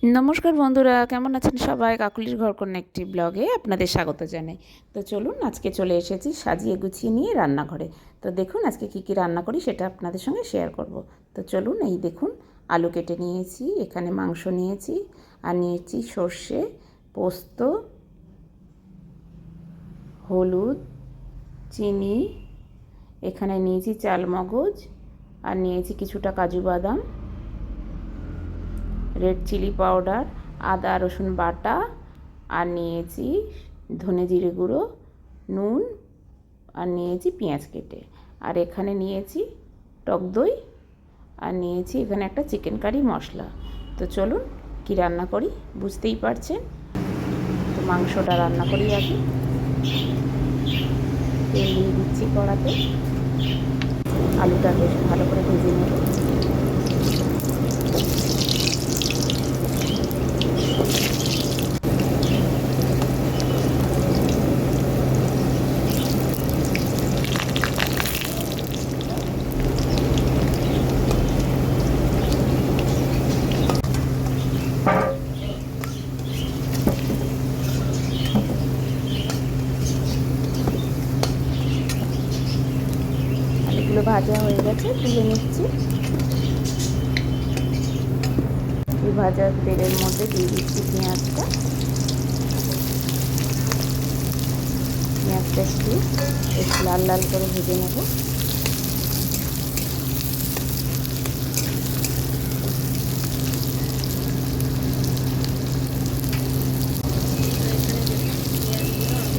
নমস্কার বন্ধুরা, কেমন আছেন সবাই? কাকুলির ঘরকন্যা একটি ব্লগে আপনাদের স্বাগত জানাই। তো চলুন, আজকে চলে এসেছি সাজিয়ে গুছিয়ে নিয়ে রান্নাঘরে। তো দেখুন আজকে কী রান্না করি সেটা আপনাদের সঙ্গে শেয়ার করব। তো চলুন, এই দেখুন আলু কেটে নিয়েছি, এখানে মাংস নিয়েছি, আর নিয়েছি সর্ষে, পোস্ত, হলুদ, চিনি, এখানে নিয়েছি চালমগজ, আর নিয়েছি কিছুটা কাজু বাদাম, রেড চিলি পাউডার, আদা রসুন বাটা, আর নিয়েছি ধনে জিরে গুঁড়ো, নুন, আর নিয়েছি পেঁয়াজ কেটে, আর এখানে নিয়েছি টক দই, আর নিয়েছি এখানে একটা চিকেন কারি মশলা। তো চলুন কি রান্না করি বুঝতেই পারছেন। তো মাংসটা রান্না করি আগে। তেল দিয়ে দিচ্ছি কড়াতে, আলুটা বেশ ভালো করে ভেজে নেব। আলুগুলো ভাজা হয়ে গেছে, তুলে নিচ্ছি। এই ভাজা তেলের মধ্যে দিয়ে দিচ্ছি পেঁয়াজটা। পেঁয়াজটা একটু লাল লাল করে ভেজে নেব।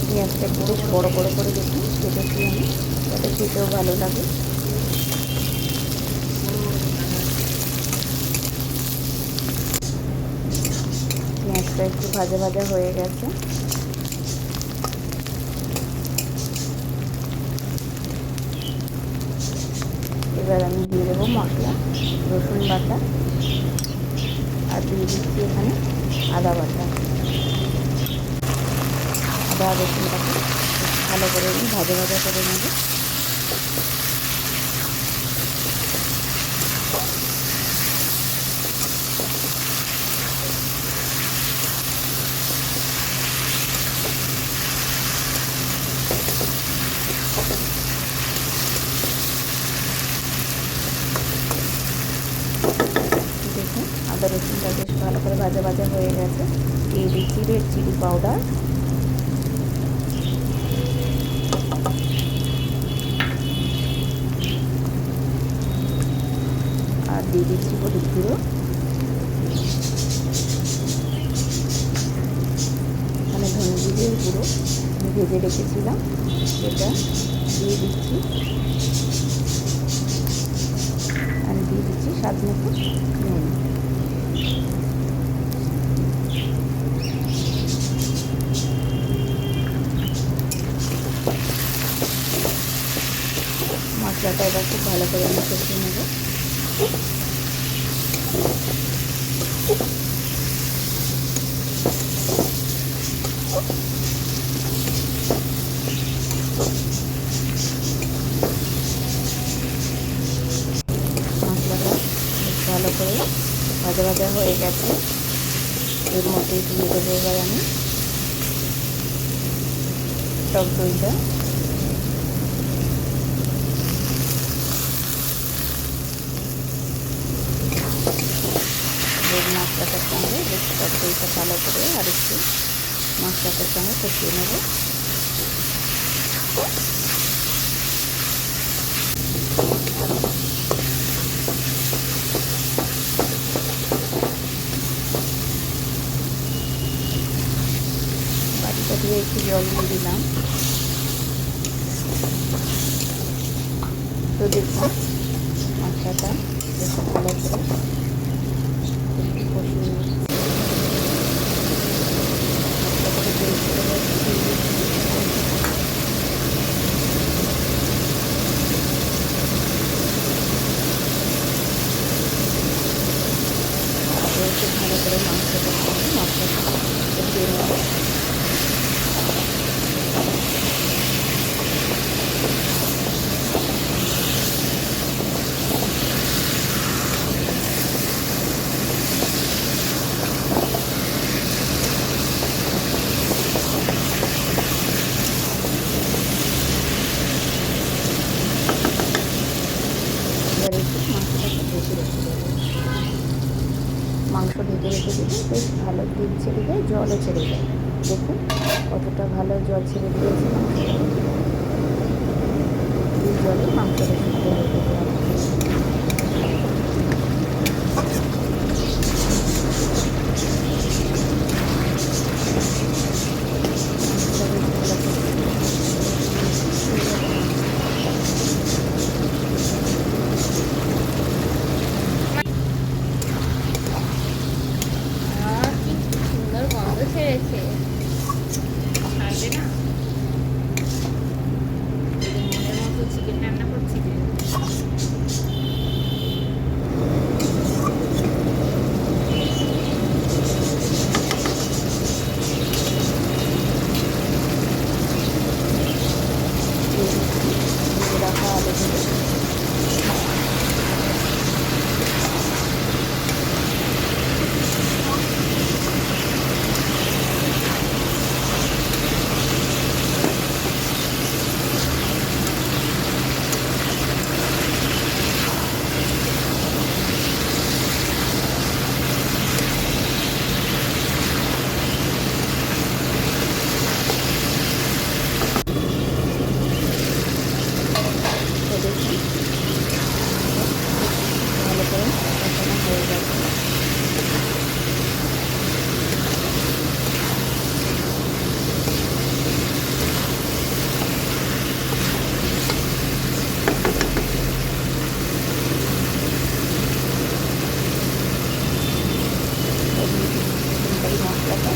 পেঁয়াজটা একটু বেশ বড়ো বড়ো করে দেখুন কেটেছি আমি, যাতে খেতেও ভালো লাগে। পেঁয়াজটা একটু ভাজা ভাজা হয়ে গেছে। এবার আমি দিয়ে দেবো মশলা, রসুন বাটা, আর দিয়ে দিচ্ছি এখানে আদা বাটা। আদা রসুন বাটা ভালো করে আমি ভাজা ভাজা করে নেব। দেখুন আদা রসুনটা বেশ ভালো করে ভাজা ভাজা হয়ে গেছে। দিয়ে দিচ্ছি রেড চিলি পাউডার, আর দিয়ে দিচ্ছি হলুদ গুঁড়ো। এখানে ধনে জিরের গুঁড়ো আমি ভেজে রেখেছিলাম, সেটা দিয়ে দিচ্ছি, আর দিয়ে দিচ্ছি স্বাদ মতো নুন। মশলাটা এবার খুব ভালো করে আমি কষিয়ে নেব। মশলাটা বেশ ভালো করে ভাজা ভাজা হয়ে গেছে। এর মধ্যেই দিয়ে দেবো এবার আমি টক দইটা। মশলাটার সঙ্গে বেশ টক দইটা ভালো করে আর একটু মশলাটার সঙ্গে কষিয়ে নেব। বাটিটা দিয়ে একটু জল দিয়ে দিলাম। তো দেখুন মশলাটা বেশ ভালো করে কষিয়ে নিচ্ছি। খুব ভালো করে মাংসটা মশলাটা কষিয়ে নেব। মাংস ঢেকে রেখে দিলে বেশ ভালো তেল ছেড়ে দেয়, জলও ছেড়ে দেয়। দেখুন কতটা ভালো জল ছেড়ে দিয়েছে মাংস। এই জলে মাংসটা সিদ্ধ হয়ে যেতে হবে। ছেড়েছে ছাড়বে না, মনের মতো চিকেন রান্না করছি যে। রাখা আলুগুলো ভালো করে কষানো হয়ে গেছে। মশলাটা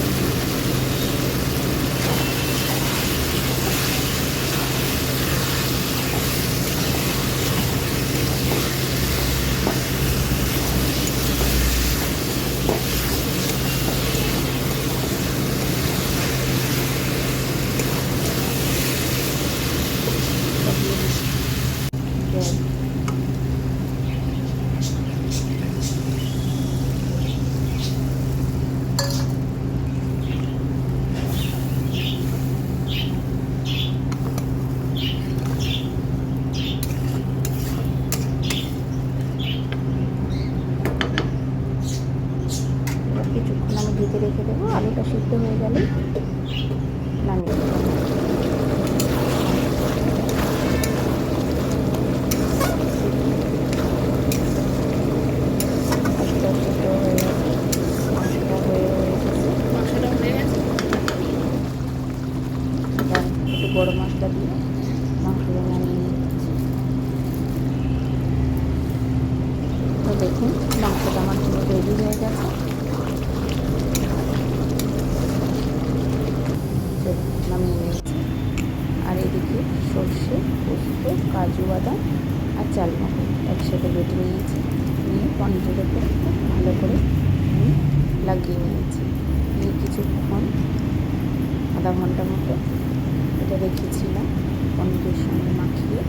কিছুক্ষণ আমি ঢেকে রেখে দেবো। আলুটা সিদ্ধ হয়ে গেলে নামিয়ে দেবো। আলুটা সিদ্ধ হয়ে গেছে, মাংসটা হয়ে এসেছে। মাংসটা হয়ে গেছে, একটু গরম মশলা দিয়ে মাংসটা নামিয়ে নিচ্ছি। তো দেখুন মাংসটা আমার জন্য রেডি হয়ে গেছে। নামিয়ে নিয়েছি। আর এদিকে সর্ষে, পোস্ত, কাজু বাদাম আর চালমগজ একসাথে বেটে নিয়েছি। নিয়ে পনিরের উপরে খুব ভালো করে আমি লাগিয়ে নিয়েছি। নিয়ে কিছুক্ষণ আধা ঘন্টা মতো এটা রেখেছিলাম পনিরের সঙ্গে মাখিয়ে।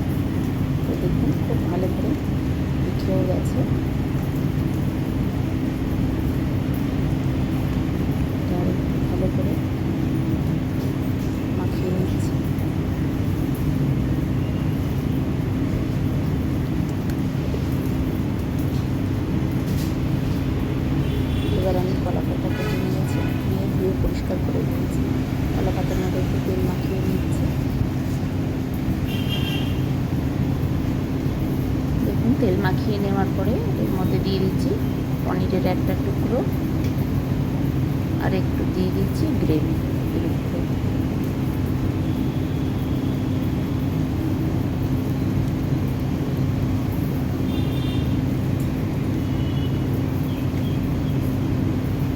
তো দেখুন খুব ভালো করে মেখেও গেছে। ভালো করে মাখিয়ে নিচ্ছি। এবার আমি কলা পাতা কেটে নিয়েছি, নিয়ে ধুয়ে পরিষ্কার করে নিয়েছি। কলা পাতার মধ্যে একটু তেল মাখিয়ে নিচ্ছি। দেখুন তেল মাখিয়ে নেওয়ার পরে এর মধ্যে দিয়ে দিচ্ছি পনিরের একটা টুকরো, আর একটু দিয়ে দিচ্ছি গ্রেভি এর উপরে।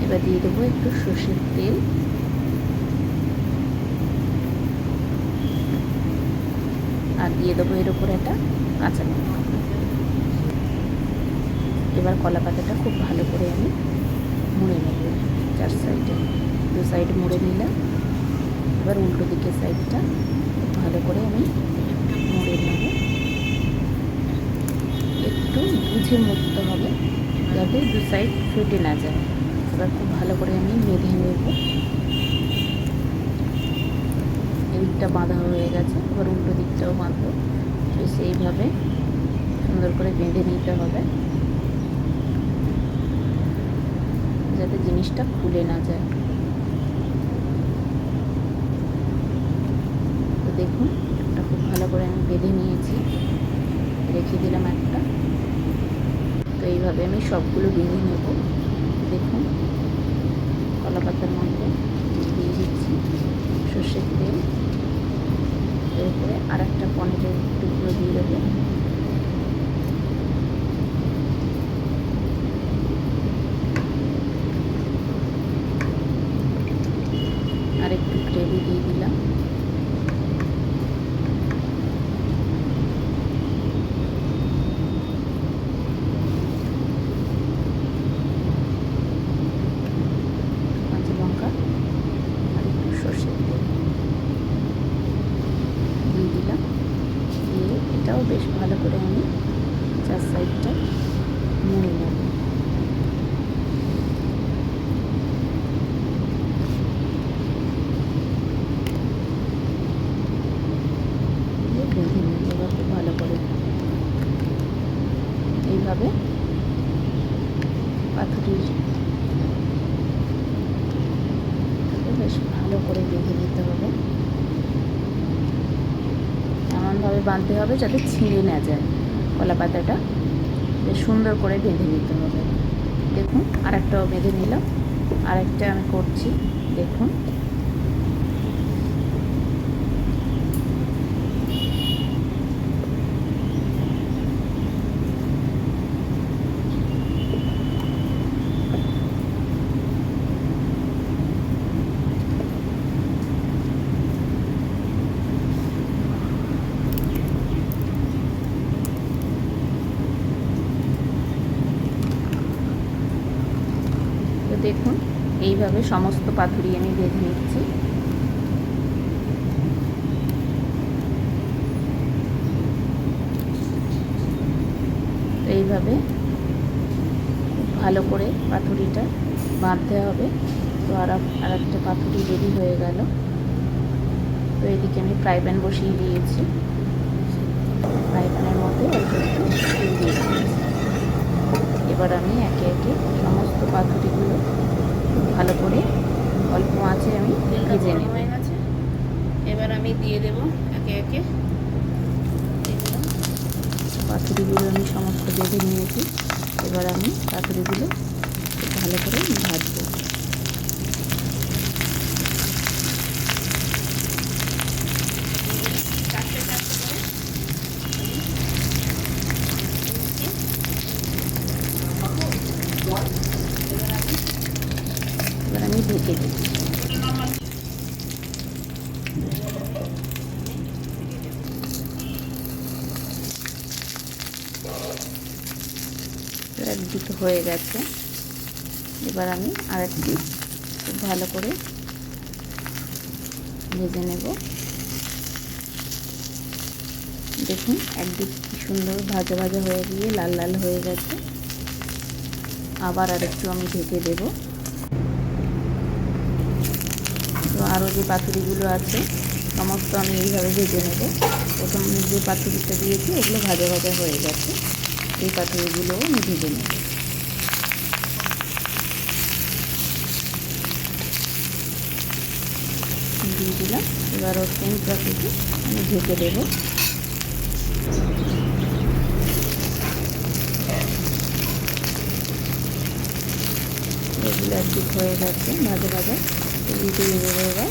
এবার দিয়ে দেবো একটু সর্ষের তেল, আর দিয়ে দেবো এর উপর একটা কাঁচা লঙ্কা। এবার কলা পাতাটা খুব ভালো করে আমি মুড়ে নেব। চার সাইডে দু সাইড মুড়ে নিলাম। এবার উল্টো দিকের সাইডটা খুব ভালো করে আমি মুড়ে নেব। একটু বুঝে মুড়তে হবে যাতে দু সাইড ফেটে না যায়। এবার খুব ভালো করে আমি বেঁধে নেব। এদিকটা বাঁধা হয়ে গেছে, এবার উল্টো দিকটাও বাঁধবো। সেইভাবে সুন্দর করে বেঁধে নিতে হবে। যাতে জিনিসটা খুলে না যায়। তো দেখুন একটা খুব ভালো করে আমি বেঁধে নিয়েছি, রেখে দিলাম একটা। তো এইভাবে আমি সবগুলো বেঁধে নেব। দেখুন কলা পাতার মধ্যে দিয়ে দিচ্ছি সর্ষের তেল, এরপরে আর একটা পনিরের টুকরো দিয়ে দেবো। আর একটু গ্রেভি দিয়ে দিলাম। কাঁচা লঙ্কা আর একটু সর্ষের তেল দিয়ে দিলাম। দিয়ে এটাও বেশ ভালো করে আমি চার সাইডটা মুড়ে নেব। বেঁধে নেব এবার খুব ভালো করে। এইভাবে পাথরের বেশ ভালো করে বেঁধে নিতে হবে। এমনভাবে বাঁধতে হবে যাতে ছিঁড়ে না যায়। কলা পাতাটা বেশ সুন্দর করে বেঁধে নিতে হবে। দেখুন আরেকটাও বেঁধে নিলাম, আরেকটা আমি করছি। দেখুন তো দেখুন এইভাবে সমস্ত পাথুরি আমি বেঁধে নিচ্ছি। তো এইভাবে খুব ভালো করে পাথুরিটা বাঁধতে হবে। তো আর একটা পাথুরি রেডি হয়ে গেল। তো এদিকে আমি ফ্রাই প্যান বসিয়ে দিয়েছি। ফ্রাই প্যানের মধ্যে অল্প একটু তেল দিয়ে দিয়েছি। এবার আমি একে একে সমস্ত পাথুরিগুলো ভালো করে অল্প আঁচে আমি ভেজে নেব। হয়ে গেছে, এবার আমি দিয়ে দেব একে একে। পাথুরিগুলো আমি সমস্ত বেঁধে নিয়েছি। এবার আমি পাথুরিগুলো খুব ভালো করে ভাজবো। চারটে চারটে করে এবার আমি ঢেকে দিই। একদিকে হয়ে গেছে, এবার আমি আরেকটি খুব ভালো করে ভেজে নেব। দেখুন একদিক কি সুন্দর ভাজা ভাজা হয়ে গিয়ে লাল লাল হয়ে গেছে। আবার আরেকটু আমি ঢেকে দেব। তো আরও যে পাতুরিগুলো আছে সমস্ত আমি এইভাবে ভেজে নেব। প্রথম যে পাতুরিটা দিয়েছি ওগুলো ভাজা ভাজা হয়ে গেছে, এই পাতুরিগুলোও আমি ভেজে নেব। দিয়ে দিলাম। এবার ওর সেম প্রসেসে আমি ঢেকে দেবো। এগুলো একদিক হয়ে গেছে ভাজা ভাজা, উল্টে দেবো এবার।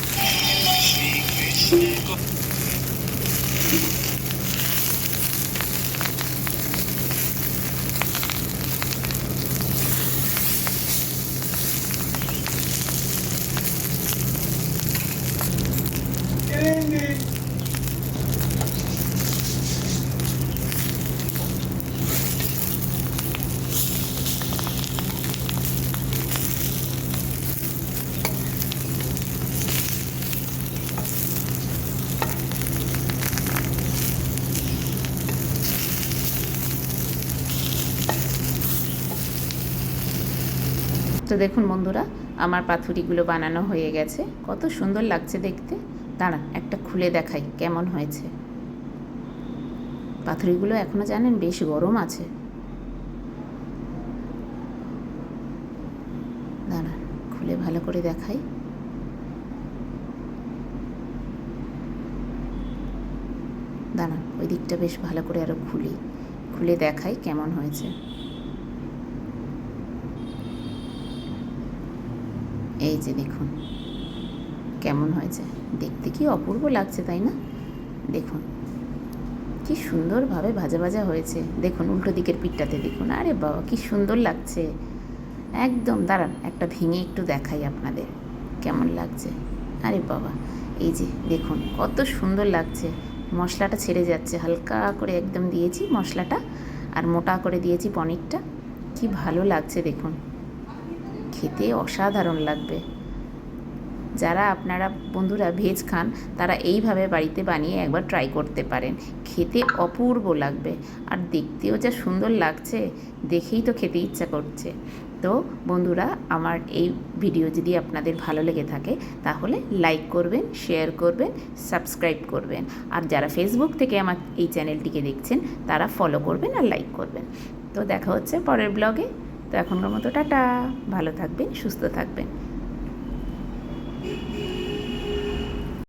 তো দেখুন বন্ধুরা, আমার পাথুরিগুলো বানানো হয়ে গেছে। কত সুন্দর লাগছে দেখতে। দাঁড়ান একটা খুলে দেখাই কেমন হয়েছে। পাথুরিগুলো এখনও জানেন বেশ গরম আছে। দাঁড়ান খুলে ভালো করে দেখাই। দাঁড়ান, ওই দিকটা বেশ ভালো করে আরও খুলে দেখাই কেমন হয়েছে। এই যে দেখুন কেমন হয়েছে, দেখতে কি অপূর্ব লাগছে তাই না? দেখুন কি সুন্দরভাবে ভাজা ভাজা হয়েছে। দেখুন উল্টো দিকের পিঠটাতে দেখুন, আরে বাবা কি সুন্দর লাগছে একদম। দাঁড়ান একটা ভেঙে একটু দেখাই আপনাদের কেমন লাগছে। আরে বাবা এই যে দেখুন কত সুন্দর লাগছে, মশলাটা ছেড়ে যাচ্ছে, হালকা করে একদম দিয়েছি মশলাটা, আর মোটা করে দিয়েছি পনিরটা। কি ভালো লাগছে দেখুন, খেতে অসাধারণ লাগবে। যারা আপনারা বন্ধুরা ভেজ খান তারা এইভাবে বাড়িতে বানিয়ে একবার ট্রাই করতে পারেন, খেতে অপূর্ব লাগবে। আর দেখতেও যা সুন্দর লাগছে, দেখেই তো খেতে ইচ্ছা করছে। তো বন্ধুরা, আমার এই ভিডিও যদি আপনাদের ভালো লেগে থাকে তাহলে লাইক করবেন, শেয়ার করবেন, সাবস্ক্রাইব করবেন। আর যারা ফেসবুক থেকে আমার এই চ্যানেলটিকে দেখছেন তারা ফলো করবেন আর লাইক করবেন। তো দেখা হচ্ছে পরের ব্লগে। তো এখনকার মতো টাটা, ভালো থাকবেন, সুস্থ থাকবেন।